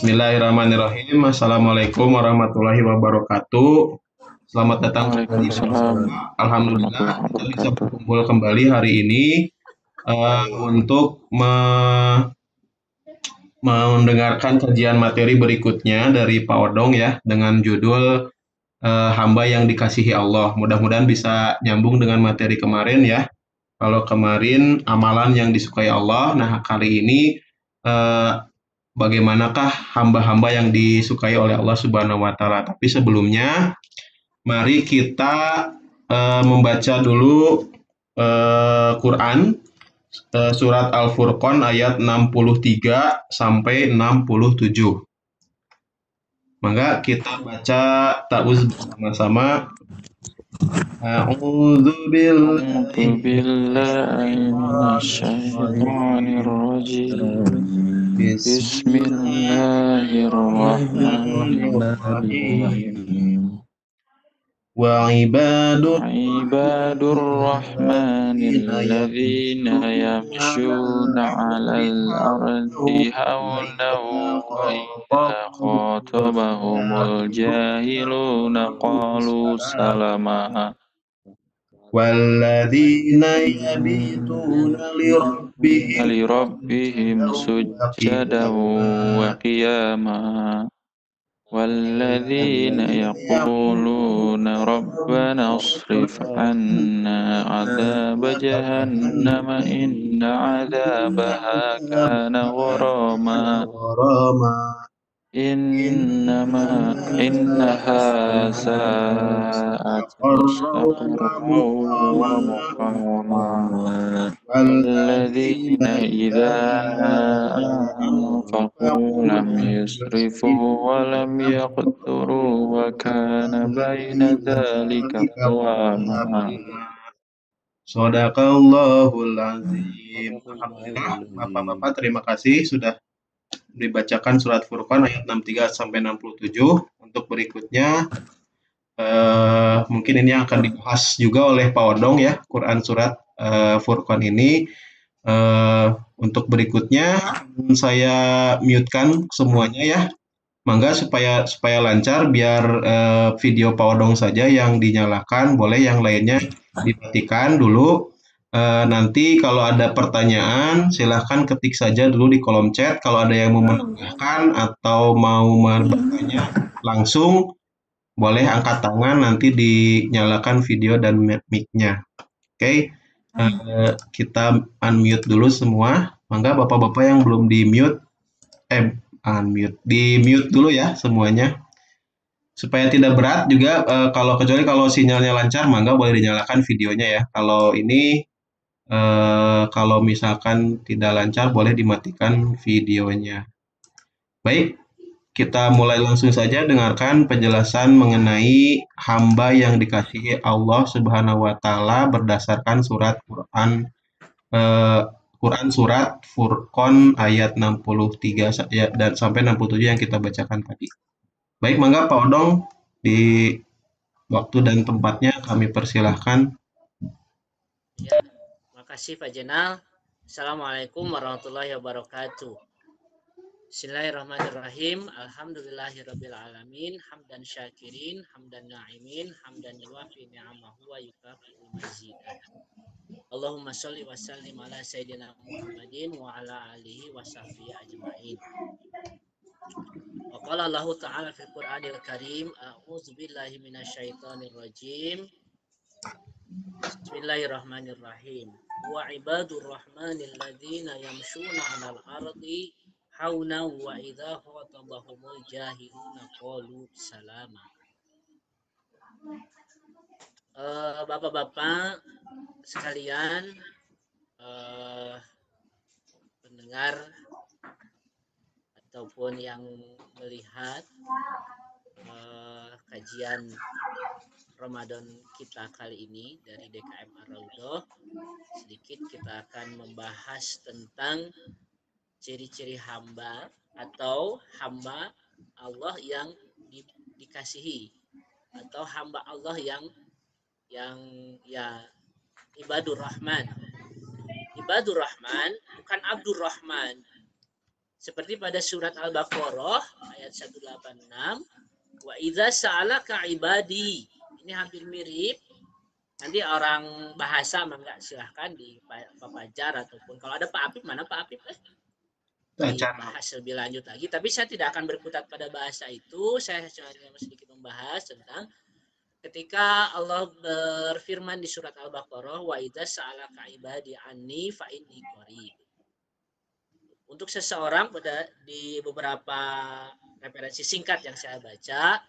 Bismillahirrahmanirrahim. Assalamualaikum warahmatullahi wabarakatuh. Selamat datang kembali. Waalaikumsalam Alhamdulillah warahmatullahi kita bisa wabarakatuh. berkumpul kembali hari ini untuk mendengarkan kajian materi berikutnya dari Pak Odong ya dengan judul Hamba yang Dikasihi Allah. Mudah-mudahan bisa nyambung dengan materi kemarin ya. Kalau kemarin amalan yang disukai Allah, nah kali ini eh, bagaimanakah hamba-hamba yang disukai oleh Allah Subhanahu wa taala. Tapi sebelumnya mari kita membaca dulu Quran surat Al-Furqan ayat 63 sampai 67. Maka kita baca ta'awuz bersama-sama. A'udzu A'udzu billahi billahi minasyaitonir rajim. Bismillahirrahmanirrahim. Bismillahirrahmanirrahim. Wa ibadur Ibadur rahmanil ladzina yamshuna 'alal ardi hawlan wa idza khatabahumul jahiluna qalu salama. والذين يبيتون لربهم لربهم سجدا وقياما والذين يقولون ربنا اصرف عنا عذاب جهنم إن عذابها كان غراما إنها ساءت مستقرا ومقاما والذين إذا أنفقوا لم يسرفوا ولم يقتروا وكان بين ذلك قواما. Shadaqallahul azim. Alhamdulillah, Bapak-bapak terima kasih sudah dibacakan surat Furqan ayat 63 sampai 67. Untuk berikutnya mungkin ini akan dibahas juga oleh Pak Odong ya, Quran surat Furqan ini. Untuk berikutnya saya mute-kan semuanya ya. Mangga supaya lancar biar video Pak Odong saja yang dinyalakan, boleh yang lainnya dimatikan dulu. Nanti kalau ada pertanyaan silahkan ketik saja dulu di kolom chat. Kalau ada yang mau menambahkan atau mau bertanya langsung boleh angkat tangan nanti dinyalakan video dan mic-nya. Oke, kita unmute dulu semua. Mangga bapak-bapak yang belum di mute dulu ya semuanya. Supaya tidak berat juga kecuali kalau sinyalnya lancar mangga boleh dinyalakan videonya ya. Kalau ini kalau misalkan tidak lancar boleh dimatikan videonya. Baik, kita mulai langsung saja dengarkan penjelasan mengenai hamba yang dikasihi Allah Subhanahu wa taala berdasarkan surat eh, Quran surat Furqan ayat 63 dan sampai 67 yang kita bacakan tadi. Baik, mangga Pak Odong di waktu dan tempatnya kami persilahkan. Ya, makasih Pak Jenal. Assalamualaikum warahmatullahi wabarakatuh. Bismillahirrahmanirrahim. Alhamdulillahirabbil alamin, hamdan syakirin, hamdan na'imin, hamdan yuwafi ni'amahu wa yukafi'u mazidah. Allahumma sholli wa sallim ala sayyidina Muhammadin wa ala alihi wa sahbihi ajma'in. Wa qala Allah ta'ala fil Qur'anil Karim, a'udzu billahi minasyaitonir rajim. Bismillahirrahmanirrahim. Wa ibadur rahmanil ladzina yamshuna 'alal ardi hauna wa idza khatabahumul jahiluna qalu salama. Bapak-bapak sekalian, pendengar ataupun yang melihat kajian Ramadan kita kali ini dari DKM Ar-Raudhah, sedikit kita akan membahas tentang ciri-ciri hamba atau hamba Allah yang dikasihi atau hamba Allah yang ya Ibadur Rahman. Ibadur Rahman bukan Abdur Rahman. Seperti pada surat Al-Baqarah ayat 186, wa idza sa'alaka ibadi. Ini hampir mirip. Nanti orang bahasa mangga silahkan di Pak Fajar ataupun kalau ada Pak Apip, mana Pak Apip dibahas lebih lanjut lagi. Tapi saya tidak akan berkutat pada bahasa itu. Saya hanya sedikit membahas tentang ketika Allah berfirman di surat Al-Baqarah, wa idza sa'alaka ibadi anni fa inni qarib. Untuk seseorang pada di beberapa referensi singkat yang saya baca,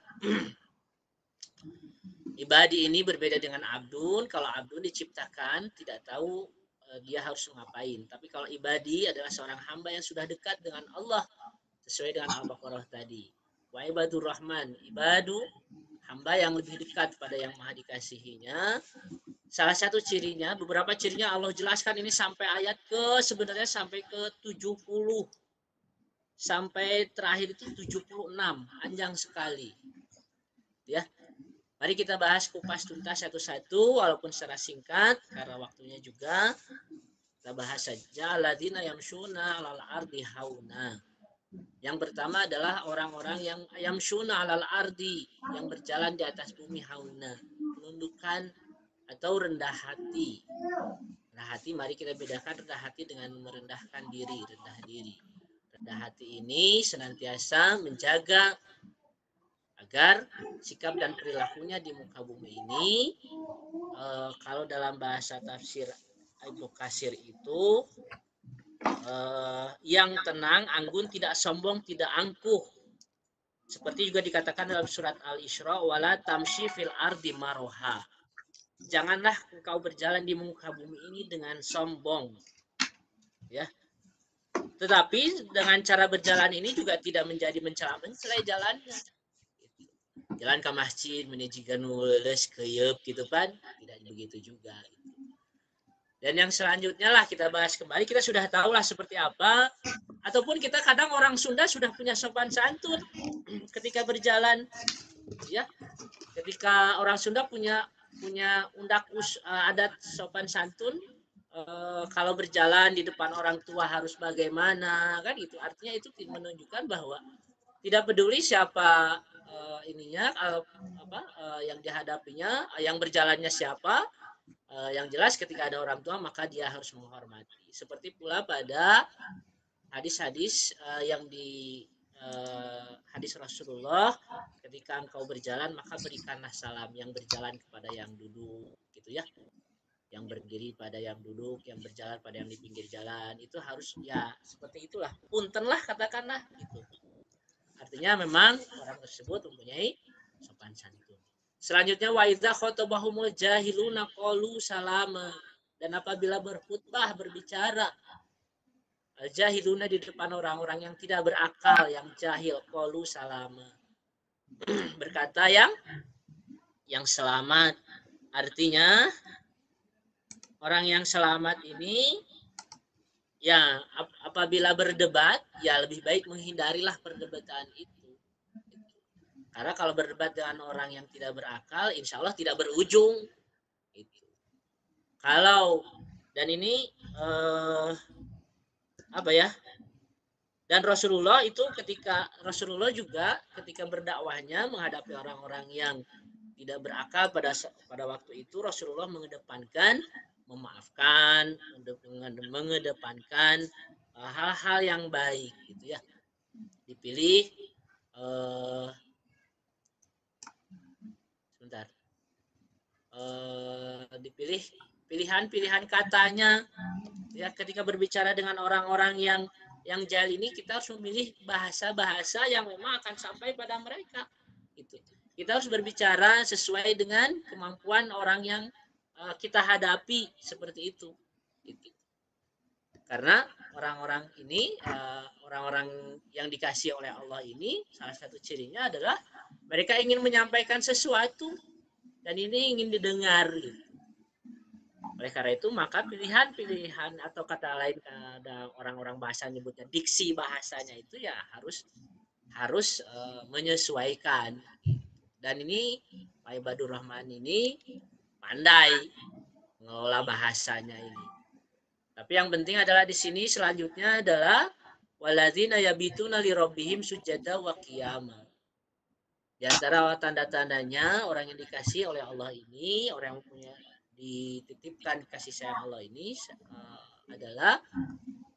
ibadi ini berbeda dengan abdun. Kalau abdun diciptakan tidak tahu dia harus ngapain. Tapi kalau ibadi adalah seorang hamba yang sudah dekat dengan Allah sesuai dengan Al-Baqarah tadi. Wa ibadur rahman, ibadu hamba yang lebih dekat pada yang maha dikasihinya. Salah satu cirinya, beberapa cirinya Allah jelaskan ini sampai ayat sebenarnya sampai ke 70. Sampai terakhir itu 76, panjang sekali. Ya. Mari kita bahas kupas tuntas satu-satu walaupun secara singkat karena waktunya juga. Kita bahas saja alladzina yamshuna 'alal ardi hauna. Yang pertama adalah orang-orang yang yamshuna 'alal ardi, yang berjalan di atas bumi hauna, menundukkan atau rendah hati. Rendah hati, mari kita bedakan rendah hati dengan merendahkan diri, rendah diri. Rendah hati ini senantiasa menjaga agar sikap dan perilakunya di muka bumi ini, kalau dalam bahasa tafsir Ibnu Katsir itu yang tenang, anggun, tidak sombong, tidak angkuh. Seperti juga dikatakan dalam surat Al-Isra, wala tamshi fil ardi maroha. Janganlah engkau berjalan di muka bumi ini dengan sombong. Ya. Tetapi dengan cara berjalan ini juga tidak menjadi mencela-mencela jalannya. Jalan ke masjid menuju nulis keyep gitu kan, tidak begitu juga. Dan yang selanjutnya lah kita bahas kembali, kita sudah tahu lah seperti apa, ataupun kita kadang orang Sunda sudah punya sopan santun ketika berjalan, ya. Ketika orang Sunda punya undak adat sopan santun, kalau berjalan di depan orang tua harus bagaimana kan, itu artinya itu menunjukkan bahwa tidak peduli siapa yang dihadapinya, yang berjalannya siapa, yang jelas ketika ada orang tua maka dia harus menghormati. Seperti pula pada hadis-hadis yang di hadis Rasulullah, ketika engkau berjalan maka berikanlah salam, yang berjalan kepada yang duduk gitu ya, yang berdiri pada yang duduk, yang berjalan pada yang di pinggir jalan, itu harus ya seperti itulah, punten lah katakanlah gitu. Artinya memang orang tersebut mempunyai sopan santun. Selanjutnya wa idza khotabahumul jahiluna qalu salama, dan apabila berkhutbah berbicara jahiluna di depan orang-orang yang tidak berakal, yang jahil, qalu salama, berkata yang selamat. Artinya orang yang selamat ini ya apabila berdebat ya lebih baik menghindarilah perdebatan itu. Karena kalau berdebat dengan orang yang tidak berakal, insya Allah tidak berujung. Itu. Kalau dan ini Dan Rasulullah itu Rasulullah juga ketika berdakwahnya menghadapi orang-orang yang tidak berakal pada waktu itu, Rasulullah mengedepankan memaafkan, mengedepankan hal-hal yang baik gitu ya. Dipilih dipilih pilihan-pilihan katanya ya, ketika berbicara dengan orang-orang yang jahil ini kita harus memilih bahasa-bahasa yang memang akan sampai pada mereka. Gitu. Kita harus berbicara sesuai dengan kemampuan orang yang kita hadapi seperti itu. Gitu. Karena orang-orang ini, orang-orang yang dikasih oleh Allah ini, salah satu cirinya adalah mereka ingin menyampaikan sesuatu dan ini ingin didengar. Gitu. Oleh karena itu maka pilihan-pilihan atau kata lain, ada orang-orang bahasa nyebutnya diksi bahasanya itu ya harus menyesuaikan. Dan ini Pak Ibadur Rahman ini pandai mengelola bahasanya ini. Tapi yang penting adalah di sini selanjutnya adalah Walladzina yabituna li rabbihim sujada wa qiyama. Di antara tanda-tandanya orang yang dikasih oleh Allah ini, orang yang punya dititipkan kasih sayang Allah ini adalah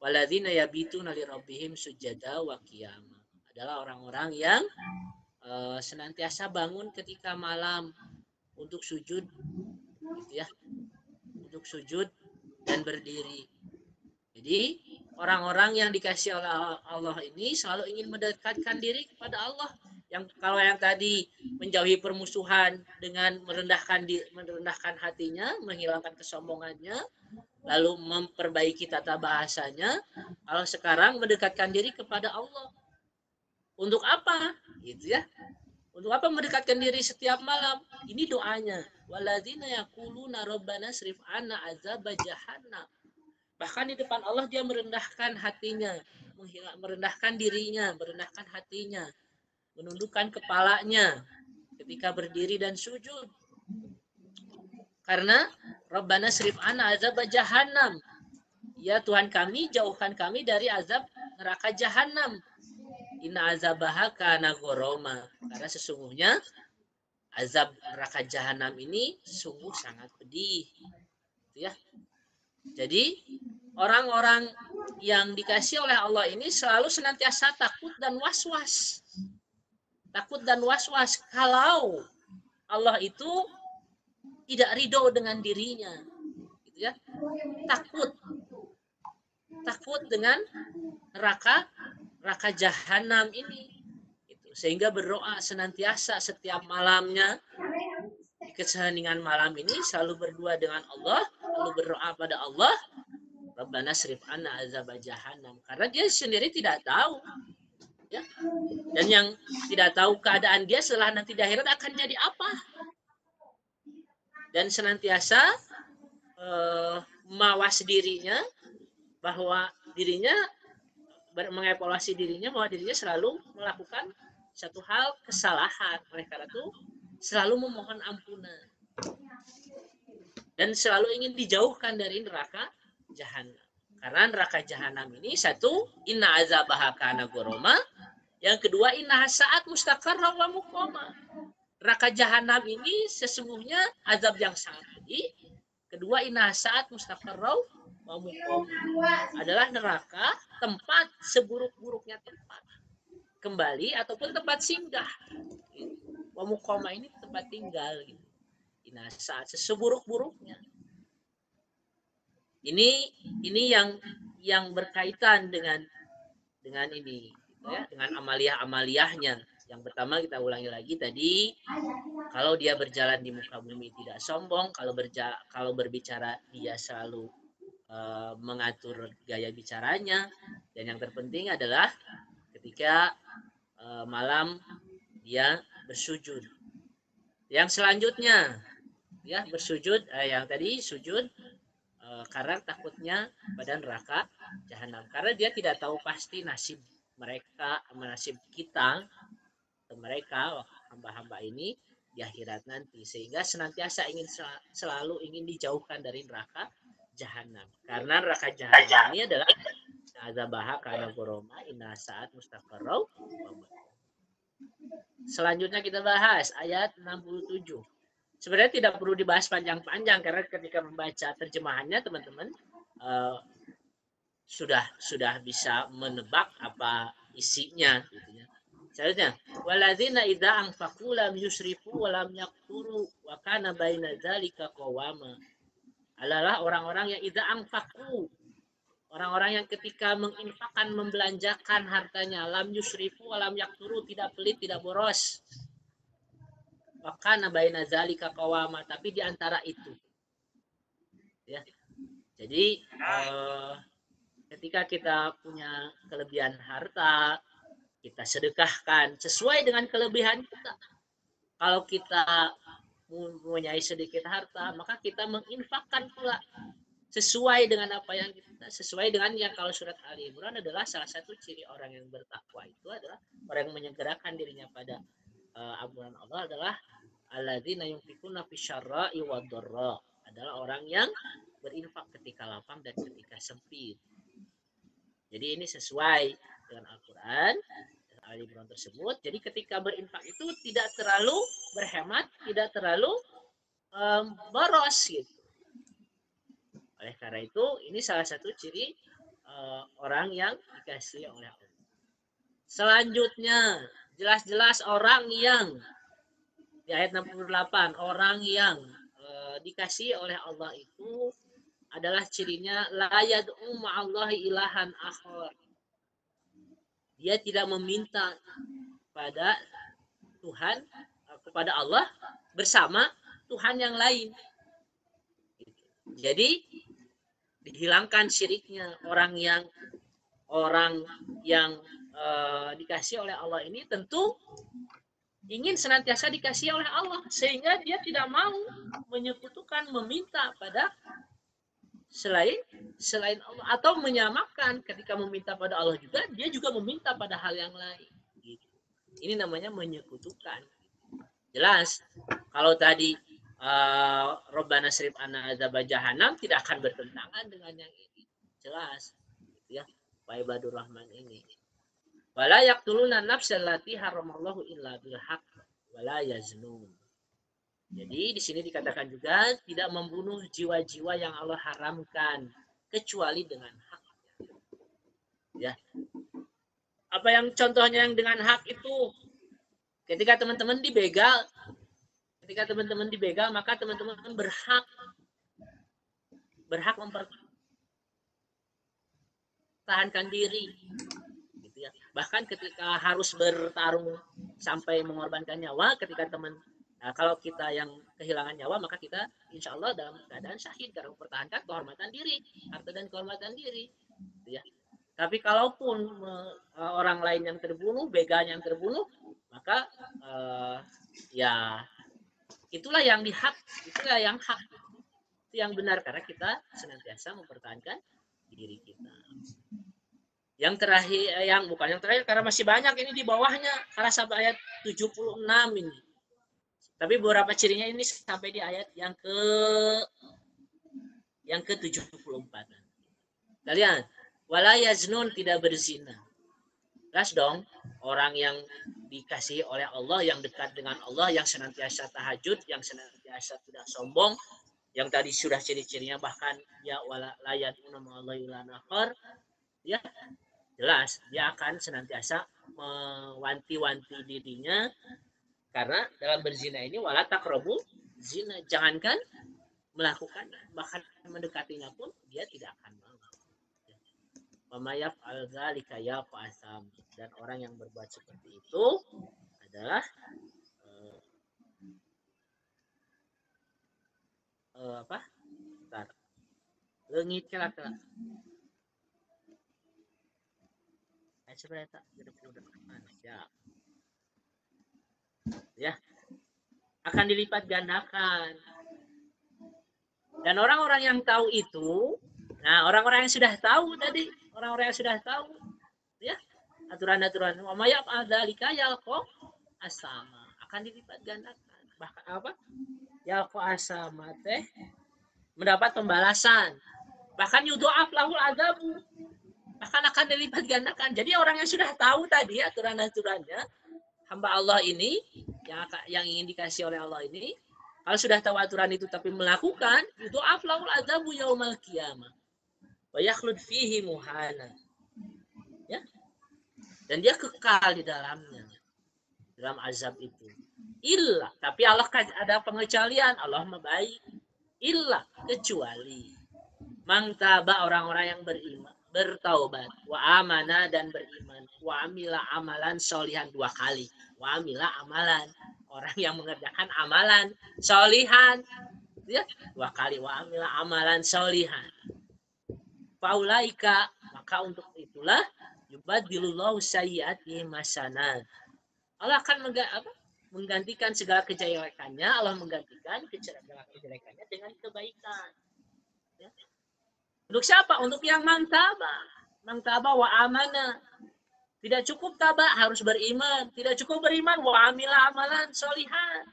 walladzina yabituna li rabbihim sujada wa qiyama. Adalah orang-orang yang senantiasa bangun ketika malam untuk sujud, gitu ya, untuk sujud dan berdiri. Jadi orang-orang yang dikasih oleh Allah ini selalu ingin mendekatkan diri kepada Allah. Yang kalau yang tadi menjauhi permusuhan dengan merendahkan hatinya, menghilangkan kesombongannya, lalu memperbaiki tata bahasanya. Kalau sekarang mendekatkan diri kepada Allah. Untuk apa? Gitu ya. Untuk apa mendekatkan diri setiap malam? Ini doanya. Walladzina yaquluna rabbana srif anna azaba jahannam. Bahkan di depan Allah dia merendahkan hatinya, merendahkan dirinya, merendahkan hatinya, menundukkan kepalanya ketika berdiri dan sujud. Karena Rabbana srif anna azab jahannam. Ya Tuhan kami, jauhkan kami dari azab neraka jahanam. Inna azabaha kana ghoroma. Karena sesungguhnya azab neraka jahanam ini sungguh sangat pedih. Ya. Jadi orang-orang yang dikasih oleh Allah ini selalu senantiasa takut dan was-was. Takut dan was-was kalau Allah itu tidak ridho dengan dirinya. Gitu ya. Takut dengan neraka jahanam ini. Gitu. Sehingga berdoa senantiasa setiap malamnya di keheningan malam ini selalu berdua dengan Allah, lalu berdoa pada Allah, Rabbana srif anna azab jahannam. Karena dia sendiri tidak tahu. Ya. Dan yang tidak tahu keadaan dia setelah nanti di akhirat akan jadi apa. Dan senantiasa mawas dirinya bahwa dirinya mengevaluasi dirinya bahwa dirinya selalu melakukan satu hal kesalahan. Oleh karena itu selalu memohon ampunan. Dan selalu ingin dijauhkan dari neraka jahanam. Karena neraka jahanam ini satu, inna azabaha kana ghoroma. Yang kedua, inna saat mustaqarra wa muqama. Neraka jahanam ini sesungguhnya azab yang sangat pedih. Kedua, inna saat mustaqarra wa muqama. Adalah neraka tempat seburuk-buruknya tempat. Kembali ataupun tempat singgah. Wa muqama ini tempat tinggal gitu. Inna saat seburuk-buruknya. Ini yang berkaitan dengan ini, gitu ya, dengan amaliah-amaliyahnya. Yang pertama kita ulangi lagi tadi, kalau dia berjalan di muka bumi tidak sombong, kalau berbicara dia selalu mengatur gaya bicaranya, dan yang terpenting adalah ketika malam dia bersujud. Yang selanjutnya ya bersujud, yang tadi sujud karena takutnya pada neraka jahanam, karena dia tidak tahu pasti nasib mereka, nasib kita, mereka hamba-hamba ini di akhirat nanti, sehingga senantiasa selalu ingin dijauhkan dari neraka jahanam. Karena neraka jahanam ini adalah azabaha kana ghoroma inna saat mustaqarrau. Selanjutnya kita bahas ayat 67. Sebenarnya tidak perlu dibahas panjang-panjang karena ketika membaca terjemahannya teman-teman sudah bisa menebak apa isinya gitu ya. Selanjutnya, waladzina idza anfaqu lam yusrifu wa lam yaqturu wa kana baina dzalika qawama. Adalah orang-orang yang idza anfaqu, orang-orang yang ketika menginfakkan, membelanjakan hartanya, lam yusrifu wa lam yaqturu, tidak pelit, tidak boros. Wa kana baina dzalika qawama, tapi di antara itu. Ya. Jadi ketika kita punya kelebihan harta, kita sedekahkan sesuai dengan kelebihan kita. Kalau kita mempunyai sedikit harta, maka kita menginfakkan pula sesuai dengan apa yang kita, sesuai dengan yang kalau surat Ali Imran adalah salah satu ciri orang yang bertakwa itu adalah orang yang menyegerakan dirinya pada ampunan Allah adalah alladzina yunfikuna fisyarra'i wad-dharra, adalah orang yang berinfak ketika lapang dan ketika sempit. Jadi ini sesuai dengan Al-Quran Ali Imran tersebut. Jadi ketika berinfak itu tidak terlalu berhemat, tidak terlalu boros gitu. Oleh karena itu ini salah satu ciri orang yang dikasihi oleh Allah. Selanjutnya jelas-jelas orang yang di ayat 68 orang yang dikasihi oleh Allah itu adalah cirinya la yad'u ma'allahi ilahan akhar. Dia tidak meminta pada Tuhan, kepada Allah bersama Tuhan yang lain. Jadi dihilangkan syiriknya. Orang yang dikasihi oleh Allah ini tentu ingin senantiasa dikasihi oleh Allah, sehingga dia tidak mau menyekutukan, meminta pada selain Allah, atau menyamakan. Ketika meminta pada Allah juga, dia juga meminta pada hal yang lain. Gitu. Ini namanya menyekutukan. Jelas, kalau tadi Rabbana srif anna adzab jahannam tidak akan bertentangan dengan yang ini. Jelas, gitu ya. Wa ibadur rahman ini. Wala yaqtuluna nafsal lati haramallahu illa bil haqq wala yaznun. Jadi di sini dikatakan juga tidak membunuh jiwa-jiwa yang Allah haramkan kecuali dengan hak. Ya. Apa yang contohnya yang dengan hak itu? Ketika teman-teman dibegal, maka teman-teman berhak mempertahankan diri. Gitu ya. Bahkan ketika harus bertarung sampai mengorbankan nyawa, nah, kalau kita yang kehilangan nyawa, maka kita insya Allah dalam keadaan syahid karena mempertahankan kehormatan diri, harta dan kehormatan diri. Gitu ya. Tapi kalaupun orang lain yang terbunuh, begalnya yang terbunuh, maka ya itulah yang hak, itu yang benar, karena kita senantiasa mempertahankan diri kita. Yang terakhir, bukan yang terakhir karena masih banyak ini di bawahnya, karena sampai ayat 76 ini. Tapi beberapa cirinya ini sampai di ayat yang ke-74. Kalian wala yaznun, tidak berzina. Jelas dong, orang yang dikasihi oleh Allah, yang dekat dengan Allah, yang senantiasa tahajud, yang senantiasa tidak sombong, yang tadi sudah ciri-cirinya, bahkan ya wala layatuna ma'allahi ilahan akhar, ya jelas dia akan senantiasa mewanti-wanti dirinya, karena dalam berzina ini wala taqrabu zina, jangankan melakukan, bahkan mendekatinya pun dia tidak akan mau. Mamayaf al-zalika yaqasam, dan orang yang berbuat seperti itu adalah apa? Bentar. Leungit kelak-kelak. Ya, akan dilipat gandakan. Dan orang-orang yang tahu itu, nah orang-orang yang sudah tahu tadi, orang-orang yang sudah tahu, ya aturan-aturan, wamayab adzalika yalqa asama, akan dilipat gandakan. Bahkan apa? Yalqa asama teh mendapat pembalasan. Bahkan yudha'af lahul adzabu, bahkan akan dilipat gandakan. Jadi orang yang sudah tahu tadi aturan-aturannya, hamba Allah ini yang ingin dikasih oleh Allah ini, kalau sudah tahu aturan itu tapi melakukan, yudha'af lahul adzabu yaumal qiyamah wa yakhlud fihi muhana. Ya. Dan dia kekal di dalamnya, dalam azab itu. Illa, tapi Allah ada pengecualian, Allah baik. Illa, kecuali mangtaba, orang-orang yang beriman, bertaubat, wa amana, dan beriman, wa amila amalan solihan, 2 kali, wa amila amalan, orang yang mengerjakan amalan solihan, ya, 2 kali, wa amila amalan solihan. Faulaika, maka untuk itulah yubadilullahu sayyi'atihim hasanat. Allah akan menggantikan segala kejelekannya, Allah menggantikan segala kejelekannya dengan kebaikan. Ya. Untuk siapa? Untuk yang mangtaba wa amana. Tidak cukup tabah, harus beriman. Tidak cukup beriman, wa amila amalan solihan.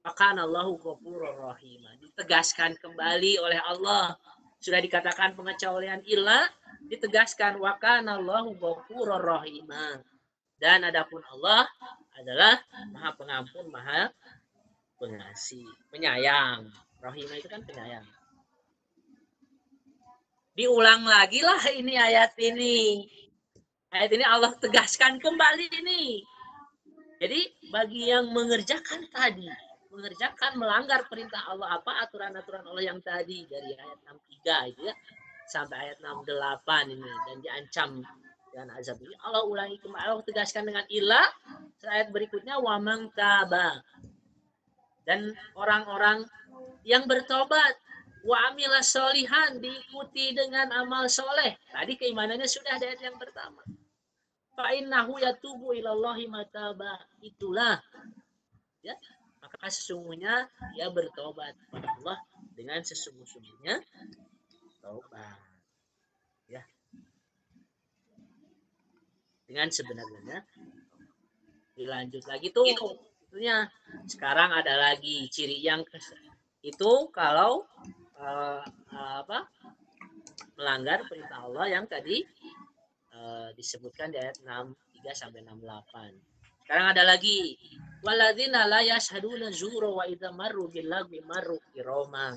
Maka Allahu ghafurur rahim. Ditegaskan kembali oleh Allah. Sudah dikatakan pengecualian illa, ditegaskan wa kana Allahu ghafurur rahima. Dan adapun Allah adalah Maha Pengampun, Maha Pengasih, penyayang. Rahimah itu kan penyayang. Diulang lagi lah ini ayat ini. Ayat ini Allah tegaskan kembali ini. Jadi bagi yang mengerjakan tadi, mengerjakan melanggar perintah Allah, apa aturan-aturan Allah yang tadi dari ayat 63 itu ya sampai ayat 68 ini dan diancam dengan azab ini, Allah ulangi kembali, Allah tegaskan dengan ilah ayat berikutnya wa man taba, dan orang-orang yang bertobat, wa amila solihan, diikuti dengan amal soleh. Tadi keimanannya sudah di ayat yang pertama. Fa innahu yatubu ilallahi mataba, itulah ya, maka sesungguhnya dia bertobat kepada Allah dengan sesungguh-sungguhnya tobat ya, dengan sebenarnya. Dilanjut lagi tuh itunya. Sekarang ada lagi ciri yang itu kalau melanggar perintah Allah yang tadi disebutkan di ayat 63 sampai 68. Sekarang ada lagi walladzina la yashhaduna zura wa idza marru bil lagwi marru kirama.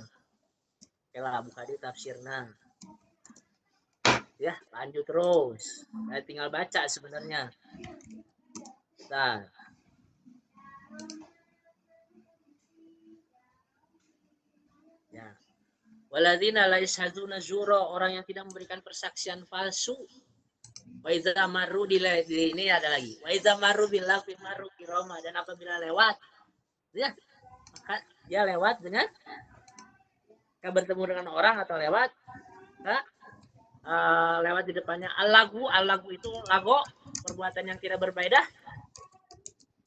Okelah, buka di tafsirna. Ya, lanjut terus. Saya tinggal baca sebenarnya. Nah. Ya. Walladzina la yashhaduna zura, orang yang tidak memberikan persaksian palsu. Wa idza marru di ini ada lagi. Wa idza marru bil lagwi marru kirama, dan apabila lewat ya, maka dia lewat dengan bertemu dengan orang atau lewat lewat di depannya al-lagu itu lago, perbuatan yang tidak berfaedah,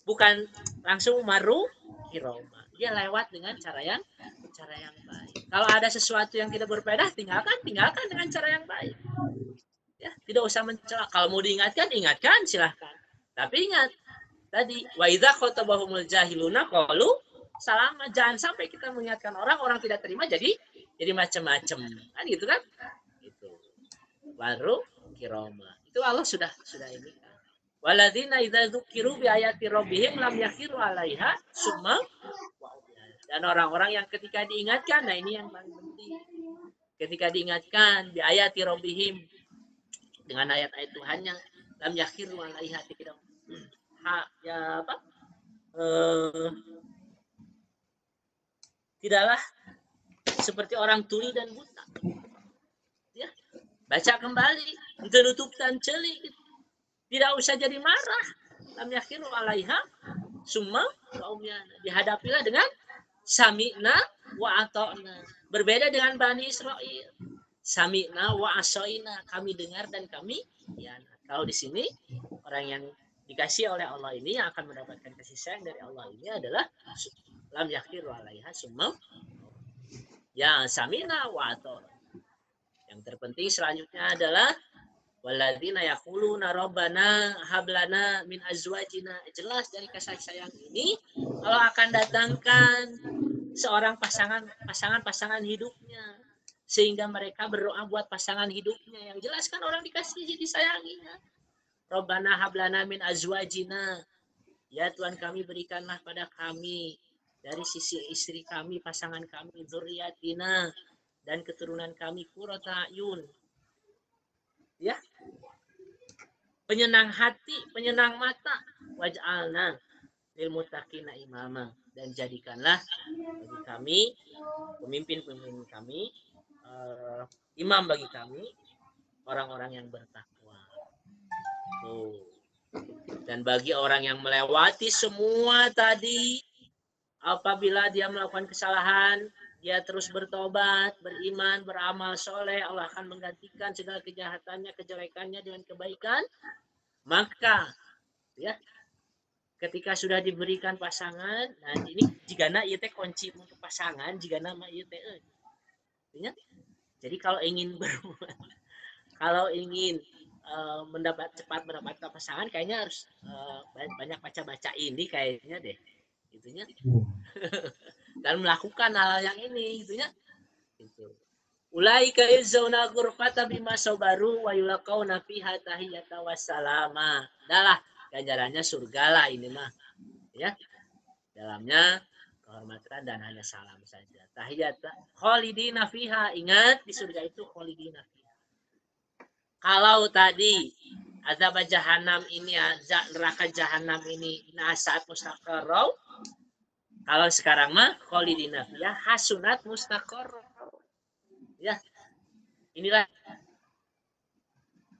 bukan langsung maru kiroma, dia lewat dengan cara yang baik. Kalau ada sesuatu yang tidak berfaedah, tinggalkan dengan cara yang baik ya, tidak usah mencela. Kalau mau diingatkan silahkan, tapi ingat tadi wa idza khatabahumul jahiluna qalu salama, jangan sampai kita mengingatkan orang tidak terima jadi macam-macam kan, gitu kan, itu baru kiroma. Itu Allah sudah ini. Waladzina idza dzukiru bi ayati rabbihim lam yakhiru 'alaiha summa, dan orang-orang yang ketika diingatkan, nah ini yang paling penting, ketika diingatkan bi ayati rabbihim, dengan ayat-ayat Tuhannya, lam yakhiru 'alaiha, tidak tidaklah seperti orang tuli dan buta. Ya, baca kembali, ditutup dan celi, gitu. Tidak usah jadi marah. Lam yakhiru 'alaiha summa dihadapilah dengan sami'na wa ata'na. Berbeda dengan Bani Israil. Sami'na wa asoina, kami dengar dan kami ya. Kalau di sini orang yang dikasih oleh Allah ini, yang akan mendapatkan kasih sayang dari Allah ini adalah lam yakhiru 'alaiha summa ya sami'na wa ata'na. Yang terpenting selanjutnya adalah walladzina yaquluna rabbana hablana min azwajina. Jelas dari kasih sayang ini Allah akan datangkan seorang pasangan hidupnya, sehingga mereka berdoa buat pasangan hidupnya. Yang jelas kan orang dikasihi, disayanginya. Rabbana hablana min azwajina, ya Tuhan kami, berikanlah pada kami dari sisi istri kami, pasangan kami, dzurriyyatina, dan keturunan kami, qurrata ayun, ya, penyenang hati, penyenang mata, waj'alna lil muttaqina imama, dan jadikanlah bagi kami pemimpin kami, imam bagi kami, orang-orang yang bertakwa. Tuh. Dan bagi orang yang melewati semua tadi, apabila dia melakukan kesalahan, dia terus bertobat, beriman, beramal soleh, Allah akan menggantikan segala kejahatannya, kejelekannya dengan kebaikan. Maka ya, ketika sudah diberikan pasangan, nah ini jigana ieu teh kunci untuk pasangan, jigana mah ieu teh. Jadi kalau ingin cepat mendapatkan pasangan, kayaknya harus banyak baca ini kayaknya deh, itunya. Dan melakukan hal yang ini, itunya. Gitu. Ulaika yuzzauna ghurfata bima sabaru wa yulaqauna fiha tahiyatan wassalama. Adalah ganjarannya surga lah ini mah. Ya. Dalamnya kehormatan dan hanya salam saja. Tahiyatan khalidina fiha. Ingat di surga itu khalidina fiha. Kalau tadi azab jahanam ini, neraka jahanam ini saat mustaqarrau. Kalau sekarang mah khalidina fiha hasunat mustaqarrau. Ya, inilah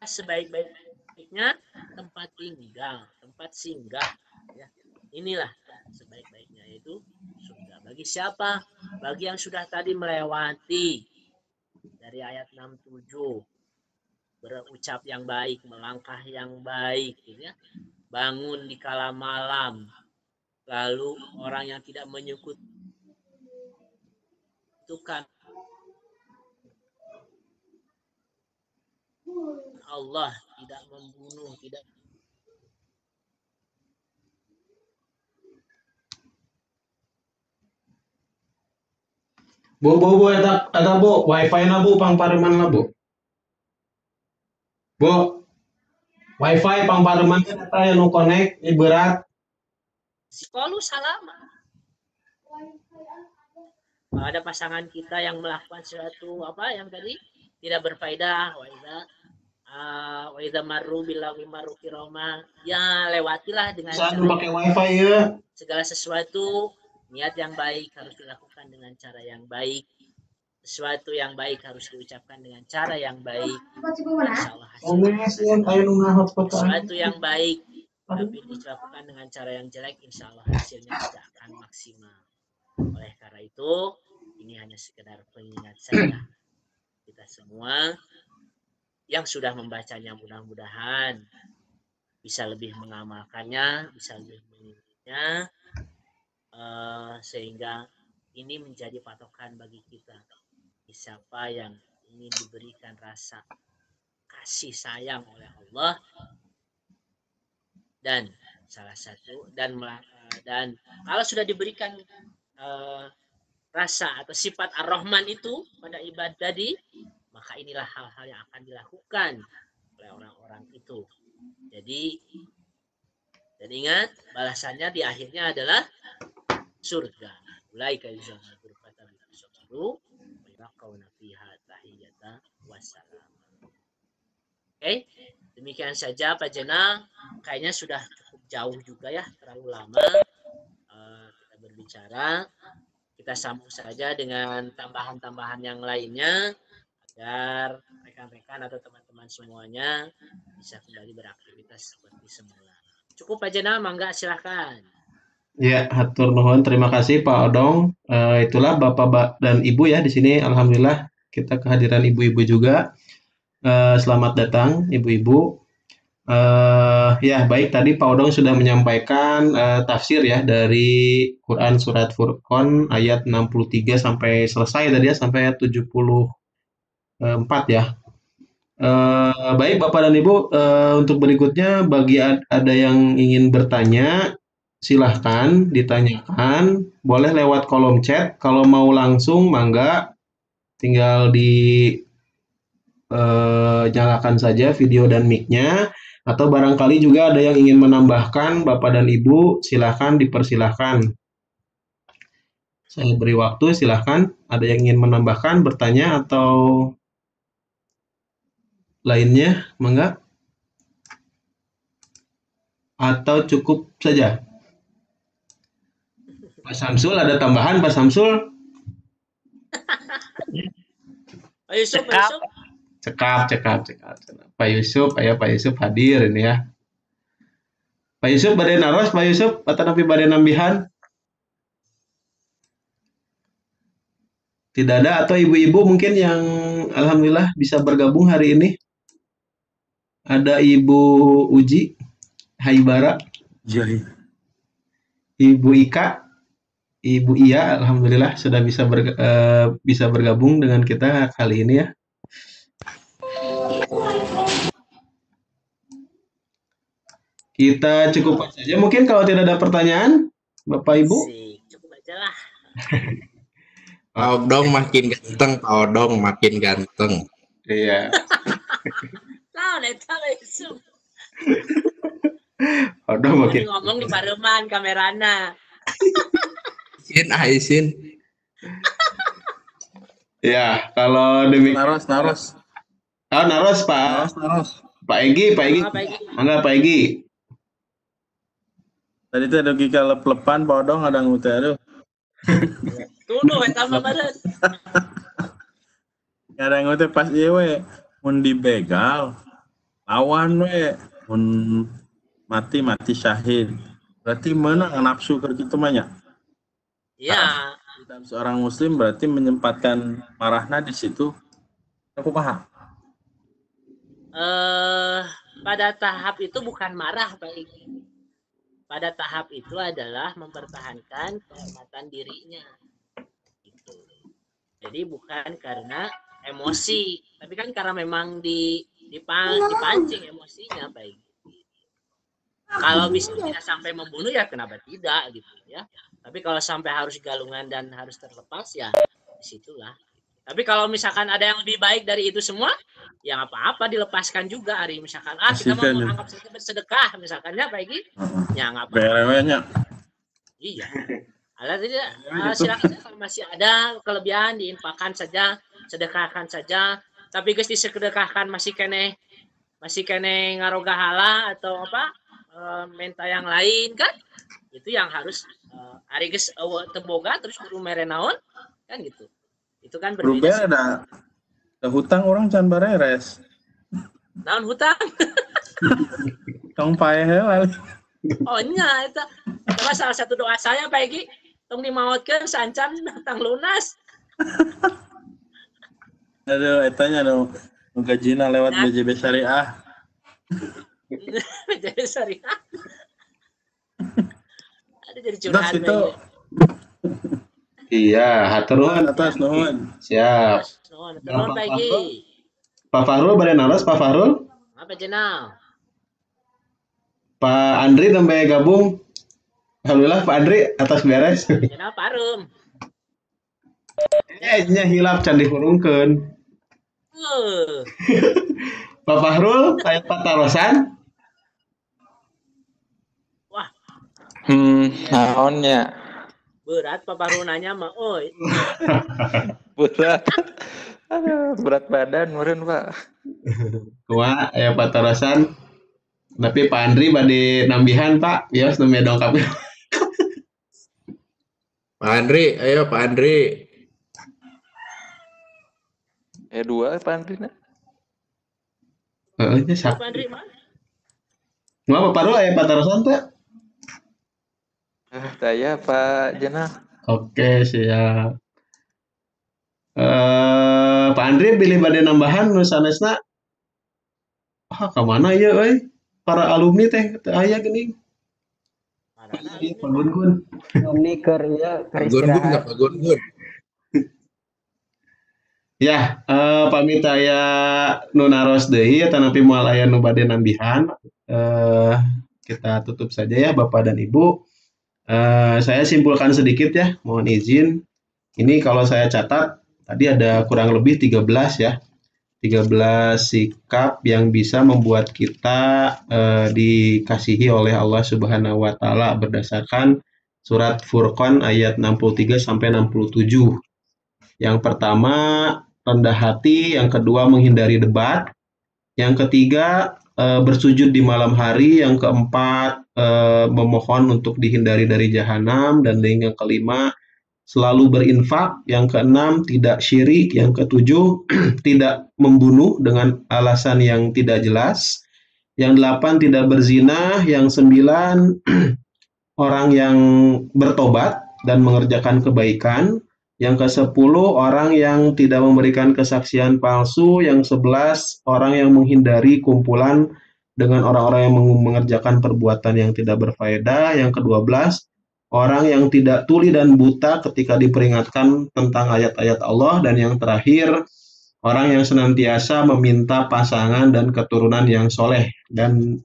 sebaik-baiknya tempat tinggal, tempat singgah. Ya, inilah sebaik-baiknya yaitu surga. Bagi siapa? Bagi yang sudah tadi melewati dari ayat 67, berucap yang baik, melangkah yang baik, ya. Bangun di kala malam, lalu orang yang tidak menyekutukan Allah, tidak membunuh, tidak Bu, ada bu, wifi na bu, pang pareman na bu. Bu, wifi pang pareman kita yang nu connect, ini berat. Kalau salama. Kalau ada pasangan kita yang melakukan sesuatu apa yang tadi tidak berfaedah, wa idza marru billahi marru kirama, ya lewatilah dengan cara pakai wifi ya. Segala sesuatu niat yang baik harus dilakukan dengan cara yang baik. Sesuatu yang baik harus diucapkan dengan cara yang baik. Insyaallah sesuatu yang baik tapi dilakukan dengan cara yang jelek, insyaallah hasilnya tidak akan maksimal. Oleh karena itu, ini hanya sekedar pengingat saja. Kita semua yang sudah membacanya mudah-mudahan bisa lebih mengamalkannya, bisa lebih mengingatnya, sehingga ini menjadi patokan bagi kita. Siapa yang ingin diberikan rasa kasih sayang oleh Allah, dan salah satu dan kalau sudah diberikan rasa atau sifat Ar-Rahman itu pada ibadah tadi, maka inilah hal-hal yang akan dilakukan oleh orang-orang itu. Jadi, dan ingat balasannya di akhirnya adalah surga. Ulaika yuzzauna ghurfatan bima sabaru wa yulaqauna fiha tahiyatan wassalam. Oke, demikian saja Pak Jena. Kayaknya sudah cukup jauh juga ya, terlalu lama kita berbicara. Kita sambung saja dengan tambahan-tambahan yang lainnya agar rekan-rekan atau teman-teman semuanya bisa kembali beraktivitas seperti semula. Cukup Pak Jena, mangga silahkan. Ya, hatur nuhun. Terima kasih Pak Odong. Itulah Bapak dan Ibu ya di sini. Alhamdulillah kita kehadiran ibu-ibu juga. Selamat datang ibu-ibu. Ya baik, tadi Pak Odong sudah menyampaikan tafsir ya dari Quran surat Furqan ayat 63 sampai selesai tadi ya, sampai ayat 74 ya. Baik Bapak dan Ibu, untuk berikutnya bagi ada yang ingin bertanya, silahkan ditanyakan, boleh lewat kolom chat. Kalau mau langsung mangga, tinggal nyalakan saja video dan mic-nya. Atau barangkali juga ada yang ingin menambahkan, Bapak dan Ibu, silahkan dipersilahkan. Saya beri waktu, silahkan. Ada yang ingin menambahkan, bertanya, atau lainnya, mangga? Atau cukup saja? Pak Samsul, ada tambahan Pak Samsul? Pak Yusuf, Pak Yusuf. Cekap. Pak Yusuf hadir ini ya. Pak Yusuf badai naros, Pak Yusuf, atau nabi badai nambihan? Tidak ada, atau ibu-ibu mungkin yang alhamdulillah bisa bergabung hari ini? Ada Ibu Uji Haibara, Ibu Ika, Ibu Iya, alhamdulillah sudah bisa bergabung dengan kita kali ini ya. Kita cukupkan saja mungkin kalau tidak ada pertanyaan, Bapak Ibu. Cukup aja lah. Pak Odong makin ganteng, Pak Odong makin ganteng. Iya. Tahu itu. Odong makin Ngomong di pareman kamerana. Isin. Ya, kalau demikian Naros. Oh, naros Pak. Pak Egi. Enggak Pak Egi. Tadi itu ada kika lep-lepan Pak Odong ada ngute aduh. Tuduh eta mah badan. Ada ngute pas ieu we mun dibegal lawan we mun mati syahid. Berarti menang nafsu keur kitu mah nya. Iya. Dan seorang muslim berarti menyempatkan marahna di situ. Aku paham. Pada tahap itu bukan marah Pak Egi. Pada tahap itu adalah mempertahankan kehormatan dirinya. Gitu. Jadi bukan karena emosi, tapi kan karena memang dipancing emosinya Pak Egi. Kalau bisa tidak sampai membunuh ya kenapa tidak gitu ya. Tapi kalau sampai harus galungan dan harus terlepas ya disitulah. Tapi kalau misalkan ada yang lebih baik dari itu semua, ya apa-apa dilepaskan juga. Ari misalkan kita mau menganggap sedekah misalkan ya Pak Egi, ya nggak apa-apa. BRW-nya. Iya. Ada tidak silakan kalau masih ada kelebihan diinfakkan saja, sedekahkan saja. Tapi guys disedekahkan masih kene ngaroga hala atau apa menta yang lain kan? Itu yang harus ari geus teboga terus kudu mere naon kan gitu. Itu kan berbeda. Ada hutang orang can bareres. Naon hutang? Tong pae heula. Oh nya eta salah satu doa saya Pak Egi tong dimaotkeun sancan hutang lunas. Aduh etanya nu gajina lewat BJB Syariah. BJB Syariah. Ada jadi curhat itu. Iya, haturun. Atas nuhun. Siap. Nuhun Pak Egi. Pak Fahrul bade naros Pak Fahrul? Apa jenal? Pak Andri nembe gabung. Alhamdulillah Pak Andri atas beres. Jenal Parum. Nya hilap can dihurungkeun. Pak Fahrul aya patarosan? Wah. Naonnya? Berat Pak Fahrul nanya mah oi. Berat. Aduh, berat badan meureun Pak. Wah, aya patarosan. Tapi Pak Andri bade nambihan Pak, bios nembe dongkap. Pak Andri, ayo Pak Andri. dua Pak Andri nah. Heeh, nya sak. Pak Andri mah. Ngapa Pak Fahrul aya patarosan teh? Saya Pak Jenal. Oke, siap. Pak Andri pilih bade nambahan nu sanesna. Ka mana ieu euy? Para alumni teh aya geuning. Pak Gun. Alumni keur ieu keur istirahat. Pak Gun. Ya, pamit aya nu naros deui eta nepi moal aya nu bade nambihan. Kita tutup saja ya Bapak dan Ibu. Saya simpulkan sedikit ya, mohon izin. Ini kalau saya catat, tadi ada kurang lebih 13 ya. 13 sikap yang bisa membuat kita dikasihi oleh Allah Subhanahu wa taala berdasarkan surat Furqan ayat 63 sampai 67. Yang pertama, rendah hati, yang kedua menghindari debat, yang ketiga bersujud di malam hari, yang keempat memohon untuk dihindari dari jahanam, dan yang kelima selalu berinfak, yang keenam tidak syirik, yang ketujuh tidak membunuh dengan alasan yang tidak jelas, yang delapan tidak berzina, yang sembilan orang yang bertobat dan mengerjakan kebaikan, yang ke-10 orang yang tidak memberikan kesaksian palsu, yang 11 orang yang menghindari kumpulan dengan orang-orang yang mengerjakan perbuatan yang tidak berfaedah, yang ke-12 orang yang tidak tuli dan buta ketika diperingatkan tentang ayat-ayat Allah, dan yang terakhir orang yang senantiasa meminta pasangan dan keturunan yang soleh dan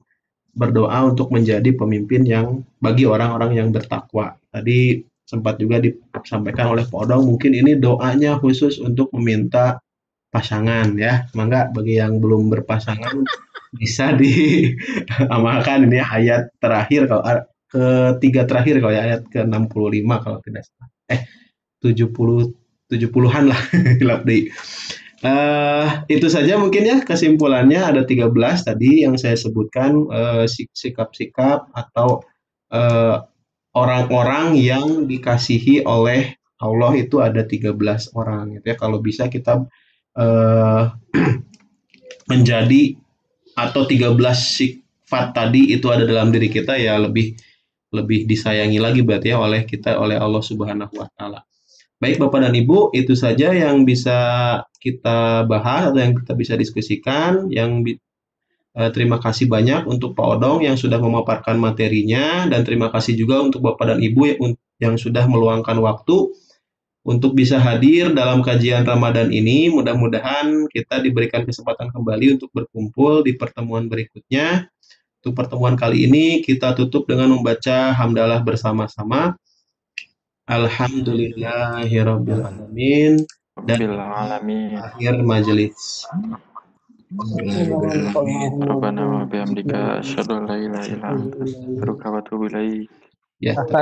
berdoa untuk menjadi pemimpin yang bagi orang-orang yang bertakwa. Tadi sempat juga disampaikan oleh Pak Odong, mungkin ini doanya khusus untuk meminta pasangan ya. Mangga bagi yang belum berpasangan bisa diamalkan ini ayat terakhir kalau ketiga terakhir kalau ya, ayat ke-65 kalau tidak salah. 70-an lah. Itu saja mungkin ya kesimpulannya, ada 13 tadi yang saya sebutkan, sikap-sikap atau orang-orang yang dikasihi oleh Allah itu ada 13 orang gitu ya. Kalau bisa kita menjadi atau 13 sifat tadi itu ada dalam diri kita ya, lebih disayangi lagi berarti ya oleh Allah Subhanahu wa taala. Baik Bapak dan Ibu, itu saja yang bisa kita bahas atau yang kita bisa diskusikan. Terima kasih banyak untuk Pak Odong yang sudah memaparkan materinya, dan terima kasih juga untuk Bapak dan Ibu yang sudah meluangkan waktu untuk bisa hadir dalam kajian Ramadan ini. Mudah-mudahan kita diberikan kesempatan kembali untuk berkumpul di pertemuan berikutnya. Untuk pertemuan kali ini kita tutup dengan membaca hamdalah bersama-sama. Alhamdulillahirabbil alamin. Dan akhir majelis. Rabbana wa bihamdika asyhadu an la ilaha illa anta astaghfiruka wa atubu ilaik. Ya. Pak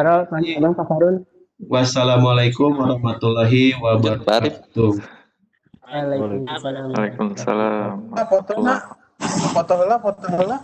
Farul. Wassalamualaikum warahmatullahi wabarakatuh. Waalaikumsalam. Foto heula.